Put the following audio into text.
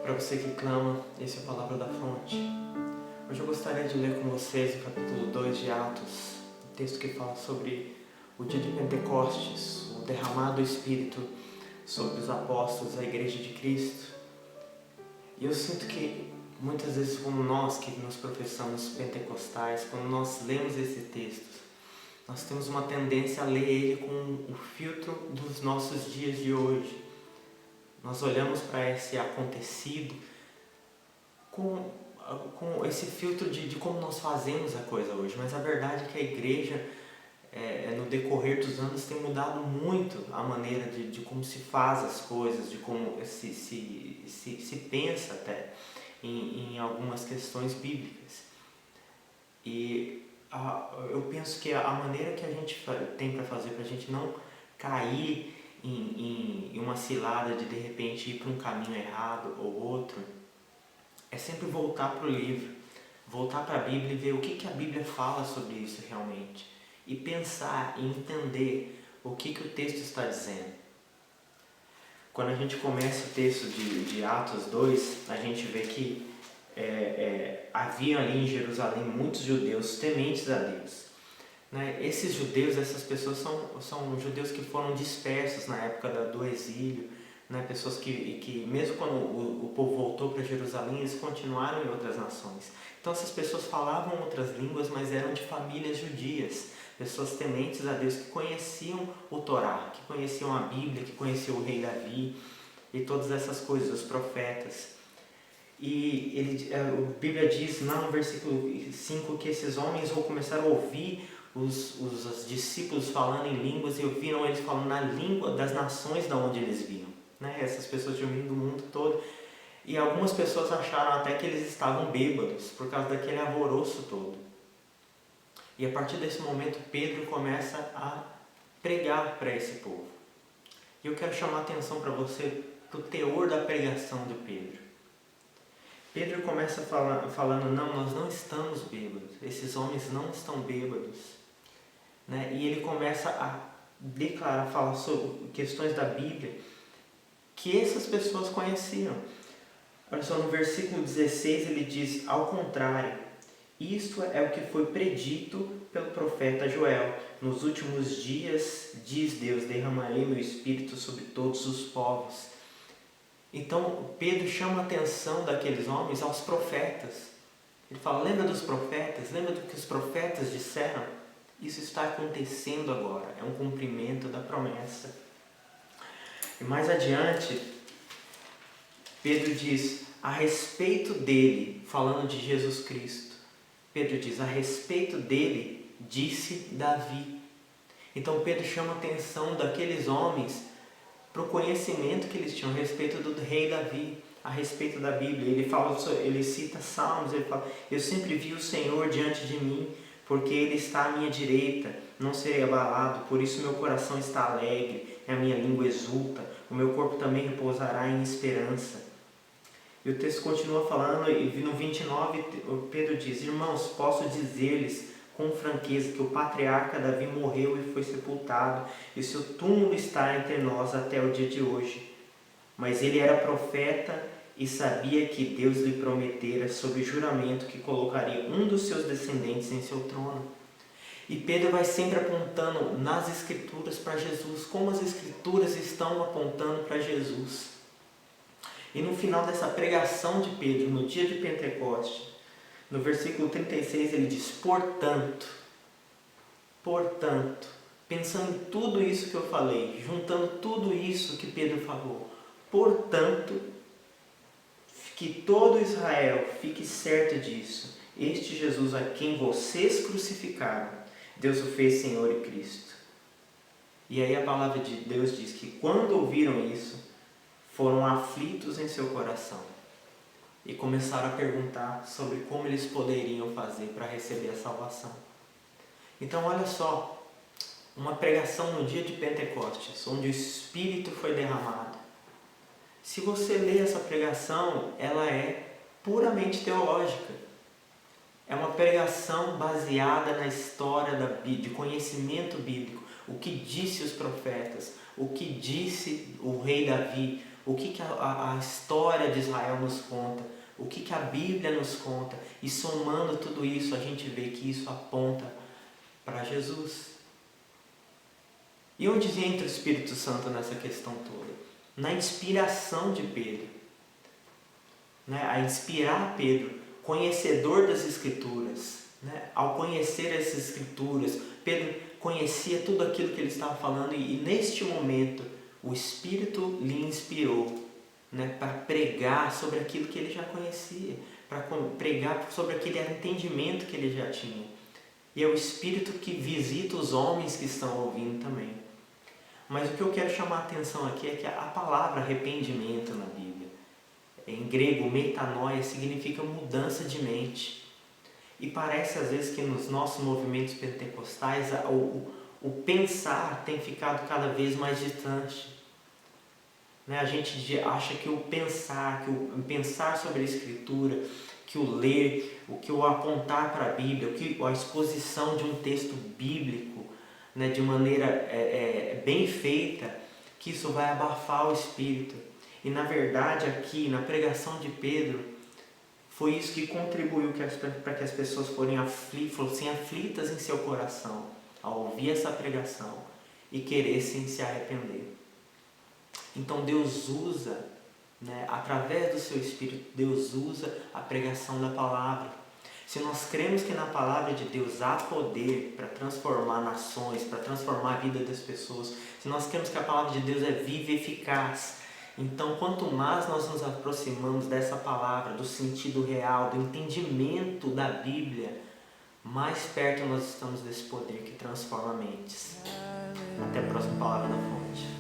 Para você que clama, essa é a palavra da fonte. Hoje eu gostaria de ler com vocês o capítulo 2 de Atos, um texto que fala sobre o dia de Pentecostes, o derramado Espírito sobre os apóstolos, a igreja de Cristo. E eu sinto que muitas vezes, como nós que nos professamos pentecostais, quando nós lemos esse texto, nós temos uma tendência a ler ele com o filtro dos nossos dias de hoje. Nós olhamos para esse acontecido com esse filtro de como nós fazemos a coisa hoje. Mas a verdade é que a igreja, no decorrer dos anos, tem mudado muito a maneira de como se faz as coisas, de como se pensa até em algumas questões bíblicas. E eu penso que a maneira que a gente tem para fazer, para a gente não cair em uma cilada de repente ir para um caminho errado ou outro, é sempre voltar para o livro, voltar para a Bíblia e ver o que a Bíblia fala sobre isso realmente, e pensar e entender o que o texto está dizendo. Quando a gente começa o texto de Atos 2, a gente vê que havia ali em Jerusalém muitos judeus tementes a Deus. Esses judeus, essas pessoas são judeus que foram dispersos na época do exílio, pessoas que mesmo quando o povo voltou para Jerusalém, eles continuaram em outras nações. Então essas pessoas falavam outras línguas, mas eram de famílias judias, pessoas tementes a Deus, que conheciam o Torá, que conheciam a Bíblia, que conheciam o rei Davi e todas essas coisas, os profetas. E a Bíblia diz lá no versículo 5 que esses homens começaram a ouvir os discípulos falando em línguas, e ouviram eles falando na língua das nações da onde eles vinham. Essas pessoas tinham vindo do mundo todo, e algumas pessoas acharam até que eles estavam bêbados por causa daquele alvoroço todo. E a partir desse momento Pedro começa a pregar para esse povo. E eu quero chamar a atenção para você para o teor da pregação de Pedro. Pedro começa falando, não, nós não estamos bêbados, esses homens não estão bêbados. E ele começa a declarar, falar sobre questões da Bíblia que essas pessoas conheciam. Olha só, no versículo 16 ele diz, ao contrário, isto é o que foi predito pelo profeta Joel. Nos últimos dias, diz Deus, derramarei meu espírito sobre todos os povos. Então Pedro chama a atenção daqueles homens aos profetas. Ele fala, lembra dos profetas? Lembra do que os profetas disseram? Isso está acontecendo agora, é um cumprimento da promessa. E mais adiante, Pedro diz, a respeito dele, falando de Jesus Cristo, Pedro diz, a respeito dele, disse Davi. Então Pedro chama a atenção daqueles homens para o conhecimento que eles tinham a respeito do rei Davi, a respeito da Bíblia. Ele cita Salmos, ele fala, eu sempre vi o Senhor diante de mim, porque Ele está à minha direita, não serei abalado, por isso meu coração está alegre, a minha língua exulta, o meu corpo também repousará em esperança. E o texto continua falando, e no 29 Pedro diz, irmãos, posso dizer-lhes com franqueza que o patriarca Davi morreu e foi sepultado, e seu túmulo está entre nós até o dia de hoje. Mas ele era profeta e sabia que Deus lhe prometera sob juramento que colocaria um dos seus descendentes em seu trono. E Pedro vai sempre apontando nas Escrituras para Jesus, como as Escrituras estão apontando para Jesus. E no final dessa pregação de Pedro, no dia de Pentecostes, no versículo 36 ele diz, portanto, pensando em tudo isso que eu falei, juntando tudo isso que Pedro falou, portanto, que todo Israel fique certo disso, este Jesus a quem vocês crucificaram, Deus o fez Senhor e Cristo. E aí a palavra de Deus diz que quando ouviram isso, foram aflitos em seu coração e começaram a perguntar sobre como eles poderiam fazer para receber a salvação. Então olha só, uma pregação no dia de Pentecostes, onde o Espírito foi derramado. Se você ler essa pregação, ela é puramente teológica. É uma pregação baseada na história de conhecimento bíblico. O que disse os profetas, o que disse o rei Davi, o que a história de Israel nos conta, o que a Bíblia nos conta, e somando tudo isso a gente vê que isso aponta para Jesus. E onde entra o Espírito Santo nessa questão toda? Na inspiração de Pedro, né? A inspirar Pedro, conhecedor das Escrituras, né? Ao conhecer essas Escrituras, Pedro conhecia tudo aquilo que ele estava falando e neste momento o Espírito lhe inspirou, né? Para pregar sobre aquilo que ele já conhecia, para pregar sobre aquele entendimento que ele já tinha. E é o Espírito que visita os homens que estão ouvindo também. Mas o que eu quero chamar a atenção aqui é que a palavra arrependimento na Bíblia, em grego metanoia, significa mudança de mente. E parece às vezes que nos nossos movimentos pentecostais o pensar tem ficado cada vez mais distante. Né? A gente acha que o pensar sobre a Escritura, que o ler, que o apontar para a Bíblia, a exposição de um texto bíblico, né, de maneira bem feita, que isso vai abafar o espírito. E na verdade aqui, na pregação de Pedro, foi isso que contribuiu para que as pessoas fossem aflitas em seu coração, ao ouvir essa pregação e queressem se arrepender. Então Deus usa, né, através do seu Espírito, Deus usa a pregação da palavra. Se nós cremos que na palavra de Deus há poder para transformar nações, para transformar a vida das pessoas, se nós cremos que a palavra de Deus é viva e eficaz, então quanto mais nós nos aproximamos dessa palavra, do sentido real, do entendimento da Bíblia, mais perto nós estamos desse poder que transforma mentes. Até a próxima Palavra da Fonte.